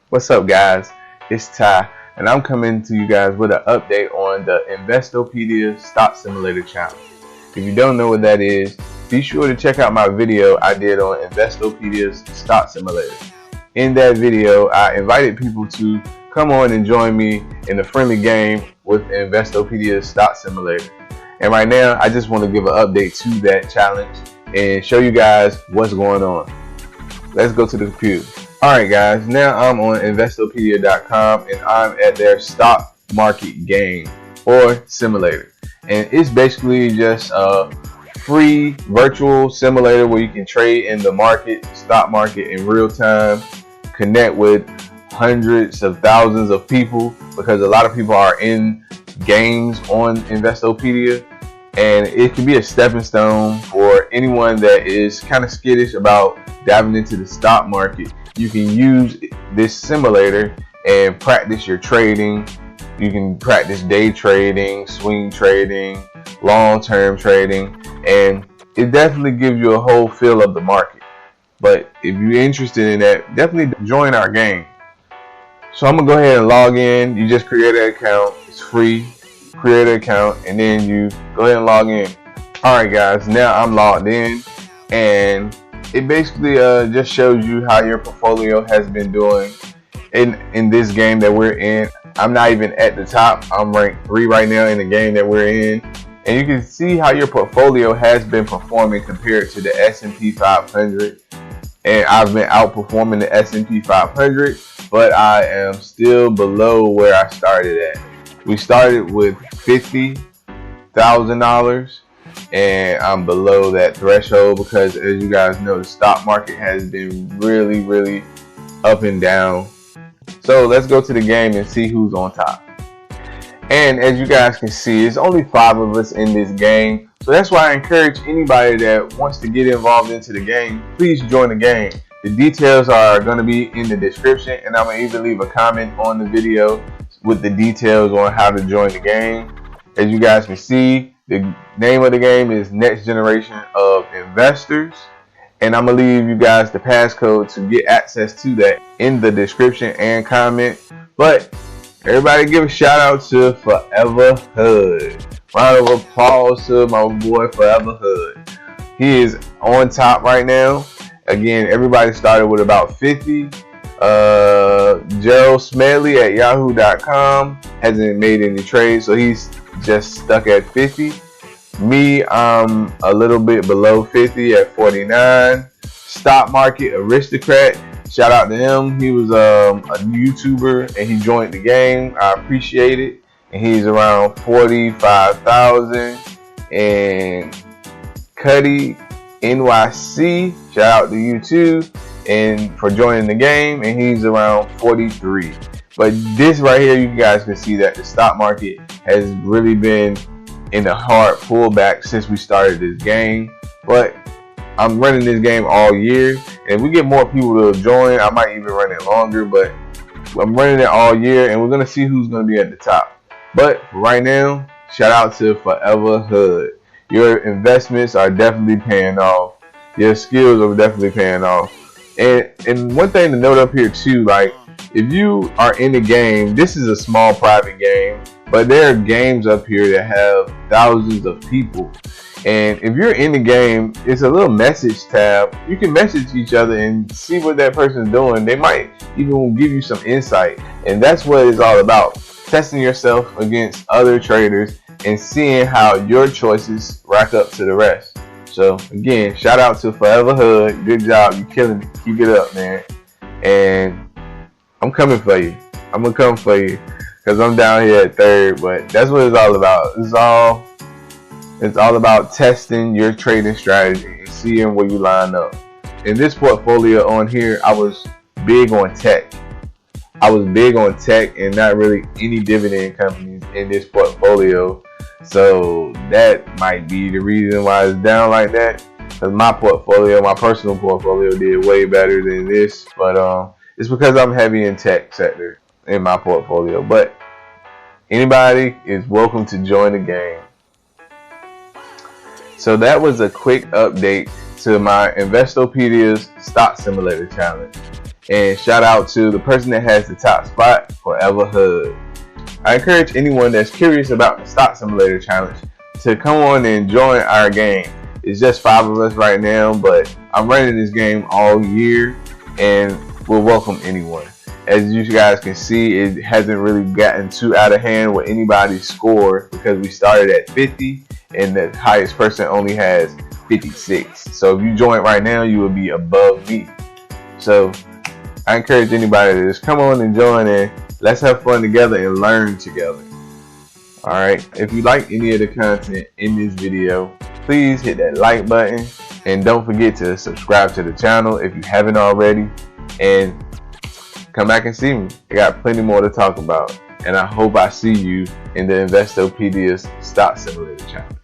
What's up, guys? It's Ty, and I'm coming to you guys with an update on the Investopedia Stock Simulator challenge. If you don't know what that is, be sure to check out my video I did on Investopedia's Stock Simulator. In that video, I invited people to come on and join me in a friendly game with Investopedia Stock Simulator. And right now, I just want to give an update to that challenge and show you guys what's going on. Let's go to the computer. Alright guys, now I'm on Investopedia.com and I'm at their stock market game or simulator. And it's basically just a free virtual simulator where you can trade in the market, stock market in real time, connect with hundreds of thousands of people because a lot of people are in games on Investopedia. And it can be a stepping stone for anyone that is kind of skittish about diving into the stock market. You can use this simulator and practice your trading. You can practice day trading, swing trading, long-term trading, and it definitely gives you a whole feel of the market. But if you're interested in that, definitely join our game. So I'm gonna go ahead and log in. You just create an account. It's free. Create an account and then you go ahead and log in. Alright guys, now I'm logged in and it basically just shows you how your portfolio has been doing in this game that we're in. I'm not even at the top. I'm ranked 3 right now in the game that we're in, and you can see how your portfolio has been performing compared to the S&P 500. And I've been outperforming the S&P 500, but I am still below where I started at. We started with $50,000 and I'm below that threshold because, as you guys know, the stock market has been really up and down. So let's go to the game and see who's on top. And as you guys can see, it's only 5 of us in this game. So that's why I encourage anybody that wants to get involved into the game, please join the game. The details are going to be in the description, and I'm going to either leave a comment on the video with the details on how to join the game. As you guys can see, the name of the game is Next Generation of Investors, and I'm gonna leave you guys the passcode to get access to that in the description and comment. But everybody give a shout out to Forever Hood. Round of applause to my boy Forever Hood. He is on top right now. Again, everybody started with about 50. Gerald Smedley at yahoo.com hasn't made any trades, so he's just stuck at 50. Me, I'm a little bit below 50 at 49. Stock Market Aristocrat, shout out to him. He was a YouTuber and he joined the game. I appreciate it. And he's around 45,000. And Cuddy NYC, shout out to you too, and for joining the game, and he's around 43. But this right here, you guys can see that the stock market has really been in a hard pullback since we started this game. But I'm running this game all year, and if we get more people to join, I might even run it longer, but I'm running it all year, and we're going to see who's going to be at the top. But right now, shout out to Forever Hood. Your investments are definitely paying off. Your skills are definitely paying off. And one thing to note up here too, like if you are in the game, this is a small private game, but there are games up here that have thousands of people. And if you're in the game, it's a little message tab. You can message each other and see what that person's doing. They might even give you some insight. And that's what it's all about. Testing yourself against other traders and seeing how your choices rack up to the rest. So again, shout out to Forever Hood. Good job. You're killing it. Keep it up, man. And I'm coming for you. I'm going to come for you because I'm down here at 3rd. But that's what it's all about. It's all about testing your trading strategy and seeing where you line up. In this portfolio on here, I was big on tech. And not really any dividend companies in this portfolio. So that might be the reason why it's down like that. Because my personal portfolio did way better than this. But it's because I'm heavy in tech sector in my portfolio. But anybody is welcome to join the game. So that was a quick update to my Investopedia's Stock Simulator challenge. And shout out to the person that has the top spot, Forever Hug. I encourage anyone that's curious about the Stock Simulator Challenge to come on and join our game. It's just 5 of us right now, but I'm running this game all year and we'll welcome anyone. As you guys can see, it hasn't really gotten too out of hand with anybody's score because we started at 50 and the highest person only has 56. So if you join right now, you will be above me. So I encourage anybody to just come on and join in. Let's have fun together and learn together. Alright, if you like any of the content in this video, please hit that like button and don't forget to subscribe to the channel if you haven't already, and come back and see me. I got plenty more to talk about, and I hope I see you in the Investopedia Stock Simulator Challenge.